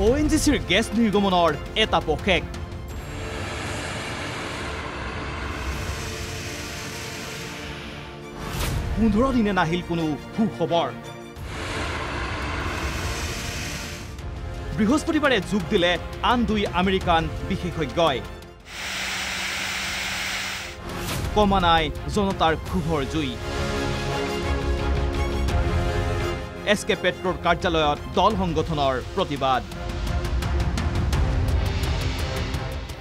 ONGCৰ gas নিৰ্গমনৰ এটা পক্ষেক। পোন্ধৰ দিনে নাহিল কোনো সুখবৰ। বৃহস্পতিবাৰে যোগ দিলে আন দুই আমেৰিকান বিশেষজ্ঞই। কমা নাই জনতাৰ ক্ষোভৰ জুই। SK পেট্ৰৰ কাৰ্যালয়ত দল সংগঠনৰ প্ৰতিবাদ।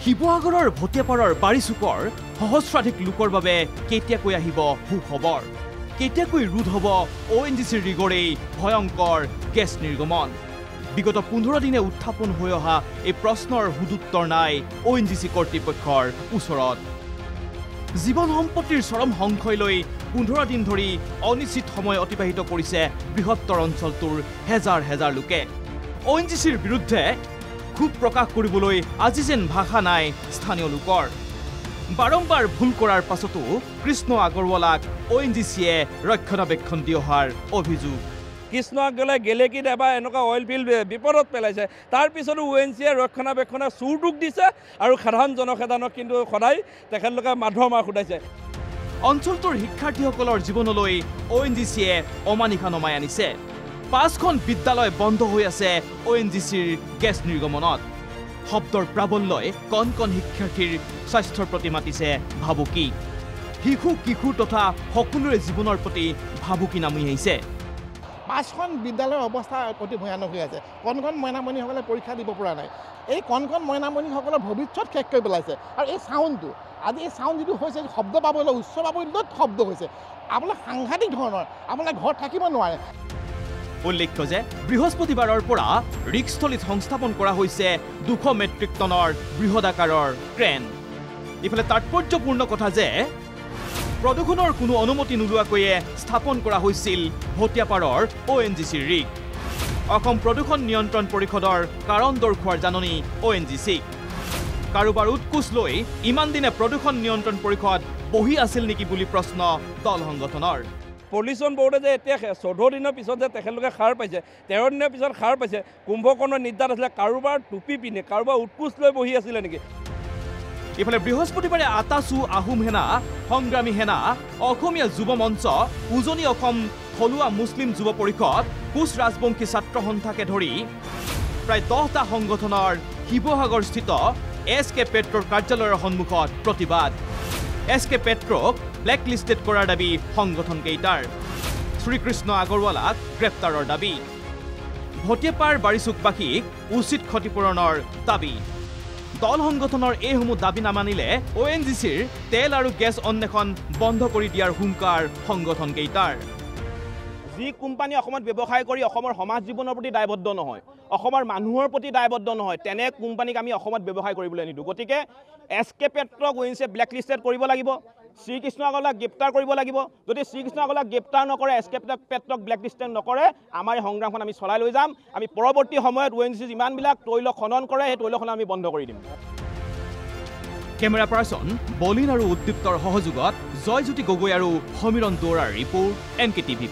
শিৱসাগৰৰ ভটিয়াপাৰৰ বাৰিচুকৰ সহস্ৰাধিক লোকৰ বাবে কেতিয়াকৈ আহিব সুখবৰ? কেতিয়াকৈ ৰোধ হ'ব ONGCৰ ৰিগৰেই ভয়ংকৰ গেছ নিৰ্গমন? বিগত 15 দিনে উত্থাপন হৈ অহা এই প্ৰশ্নৰ সুদুত্তৰ নাই ONGC কৰ্তৃপক্ষৰ ওচৰত। জীৱন সম্পত্তিৰ চৰম সংশয় লৈ 15 দিন ধৰি অনিশ্চিত সময় অতিবাহিত কৰিছে বৃহত্তৰ অঞ্চলটোৰ হেজাৰ হেজাৰ লোকে। ONGCৰ বিৰুদ্ধে ক্ষোভ প্ৰকাশ কৰিবলৈ আজি যেন ভাষা নাই স্থানীয় লোকৰ। বাৰম্বাৰ ভুল কৰাৰ পাছতো কৃষ্ণ আগৰৱালাক ONGCয়ে ৰক্ষণাবেক্ষণ দি অহাৰ অভিযোগ। কৃষ্ণ আগৰৱালাই গেলেকীত এবাৰ এনেকুৱা অইল ফিল্ড বিপদত পেলাইছে, তাৰ পিছতো ONGCয়ে ৰক্ষণাবেক্ষণৰ চুৰটোক দিছে আৰু সাধাৰণ জনসাধাৰণক কিন্তু সদায় তেখেতলোকে মাধমাৰ সোধাইছে। অঞ্চলটোৰ শিক্ষাৰ্থীসকলৰ জীৱনলৈ ONGCয়ে অমানিশা নমাই আনিছে। 5খন বিদ্যালয় বন্ধ হৈ আছে ONGCৰ গেছ নিৰ্গমনত। শব্দৰ প্ৰাবল্যই কণ কণ শিক্ষাৰ্থীৰ স্বাস্থ্যৰ প্ৰতি মাতিছে ভাবুকি। শিশু কিশোৰ তথা সকলোৰে জীৱনৰ প্ৰতি ভাবুকি নামি আহিছে। 5খন বিদ্যালয়ৰ অৱস্থা অতি ভয়ানক হৈ আছে। কণ কণ মইনামণিসকলে পৰীক্ষা দিব পৰা নাই। এই কণ কণ মইনামণিসকলৰ ভৱিষ্যত শেষ কৰি পেলাইছে। আৰু এই চাউণ্ডটো আজি এই চাউণ্ড যিটো হৈছে শব্দ পাবলৈ উচ্চ পাবলৈ শব্দ হৈছে আপোনাৰ সাংঘাতিক ধৰণৰ, আপোনাৰ ঘৰত থাকিব নোৱাৰে। উল্লেখ্য যে বৃহস্পতিবাৰৰ পৰা ৰিক্সস্থলীত সংস্থাপন কৰা হৈছে 200 মেট্ৰিক টনৰ বৃহদাকাৰৰ ক্ৰেন। ইফালে তাৎপৰ্যপূৰ্ণ কথা যে প্ৰদূষণৰ কোনো অনুমতি নোলোৱাকৈয়ে স্থাপন কৰা হৈছিল ভটিয়াপাৰৰ ONGCৰ ৰিগ। অসম প্ৰদূষণ নিয়ন্ত্ৰণ পৰিষদৰ কাৰণ দৰ্শোৱাৰ জাননী ONGCক। কাৰোবাৰ উৎকোচ লৈ ইমান দিনে প্ৰদূষণ নিয়ন্ত্ৰণ পৰিষদ বহি আছিল নেকি বুলি প্ৰশ্ন দল সংগঠনৰ। পলিউশ্যন বোৰ্ডে যে এতিয়া 14 দিনৰ পিছত যে তেখেতলোকে সাৰ পাইছে, 13 দিনৰ পিছত সাৰ পাইছে, কুম্ভকৰ্ণৰ নিৰ্যাত আছিলে, কাৰোবাৰ টুপি পিন্ধে, কাৰোবাৰ উৎকোচ লৈ বহি আছিলে নেকি? ইফালে বৃহস্পতিবাৰে আটাচু আহোম সেনা, সংগ্ৰামী সেনা, অসমীয়া যুৱ মঞ্চ, উজনি অসম থলুৱা মুছলিম যুৱ পৰিষদ, কোচ ৰাজবংশী ছাত্ৰ সন্থাকে ধৰি প্ৰায় 10টা সংগঠনৰ শিৱসাগৰস্থিত SK পেট্ৰৰ কাৰ্যালয়ৰ সন্মুখত প্ৰতিবাদ। SK পেট্ৰক ব্লেকলিষ্টেড কৰাৰ দাবী সংগঠনকেইটাৰ। শ্ৰীকৃষ্ণ আগৰৱালাক গ্ৰেপ্তাৰৰ দাবী। ভটিয়াপাৰ বাৰিচুকবাসীক উচিত ক্ষতিপূৰণৰ দাবী। দল সংগঠনৰ এইসমূহ দাবী নামানিলে ONGCৰ তেল আৰু গেছ অন্বেষণ বন্ধ কৰি দিয়াৰ হুংকাৰ সংগঠনকেইটাৰ। যি কোম্পানী অসমত ব্যৱসায় কৰি অসমৰ সমাজ জীৱনৰ প্ৰতি দায়বদ্ধ নহয়, অসমৰ মানুহৰ প্ৰতি দায়বদ্ধ নহয়, তেনে কোম্পানীক আমি অসমত ব্যৱসায় কৰিবলৈ নিদিওঁ। গতিকে SK পেট্ৰক ONGCয়ে ব্লেকলিষ্টেড কৰিব লাগিব। শ্ৰীকৃষ্ণ আগৰৱালাক গ্ৰেপ্তাৰ কৰিব লাগিব। যদি শ্ৰীকৃষ্ণ আগৰৱালাক গ্ৰেপ্তাৰ নকৰে, SK পেট্ৰক ব্লেকলিষ্টেড নকৰে, আমাৰ এই সংগ্ৰামখন আমি চলাই লৈ যাম। আমি পৰৱৰ্তী সময়ত ONGC যিমানবিলাক তৈল খনন কৰে সেই তৈল খনন আমি বন্ধ কৰি দিম। কেমেৰা পাৰ্চন বলিন আৰু উদ্দীপ্তৰ সহযোগত জয়জ্যোতি গগৈ আৰু সমীৰণ দুৱৰাৰ ৰিপৰ্ট NKTV+।